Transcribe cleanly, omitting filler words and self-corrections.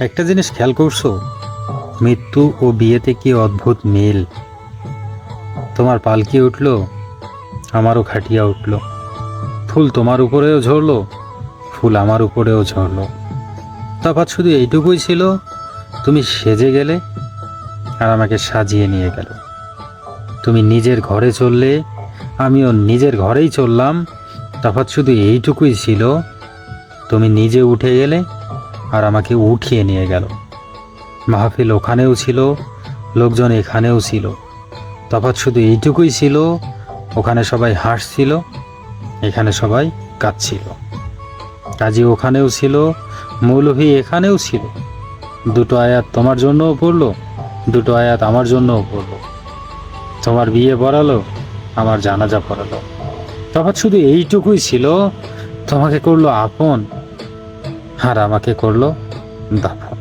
একটা জিনিস খেয়াল করছো, মৃত্যু ও বিয়েতে কি অদ্ভুত মিল। তোমার পালকি উঠলো, আমারও খাটিয়া উঠলো। ফুল তোমার উপরেও ঝরলো, ফুল আমার উপরেও ঝরলো। তফাৎ শুধু এইটুকুই ছিল, তুমি সেজে গেলে আর আমাকে সাজিয়ে নিয়ে গেল। তুমি নিজের ঘরে চললে, আমিও নিজের ঘরেই চললাম। তফাৎ শুধু এইটুকুই ছিল, তুমি নিজে উঠে গেলে আর আমাকে উঠিয়ে নিয়ে গেল। মাহফিল ওখানেও ছিল, লোকজন এখানেও ছিল। তফাৎ শুধু এইটুকুই ছিল, ওখানে সবাই হাসছিল, এখানে সবাই কাঁদছিল। কাজী ওখানেও ছিল, মৌলভী এখানেও ছিল। দুটো আয়াত তোমার জন্যও পড়লো, দুটো আয়াত আমার জন্যও পড়লো। তোমার বিয়ে পড়ালো, আমার জানাজা পড়ালো। তফাৎ শুধু এইটুকুই ছিল, তোমাকে করলো আপন আর আমাকে করলো দাফন।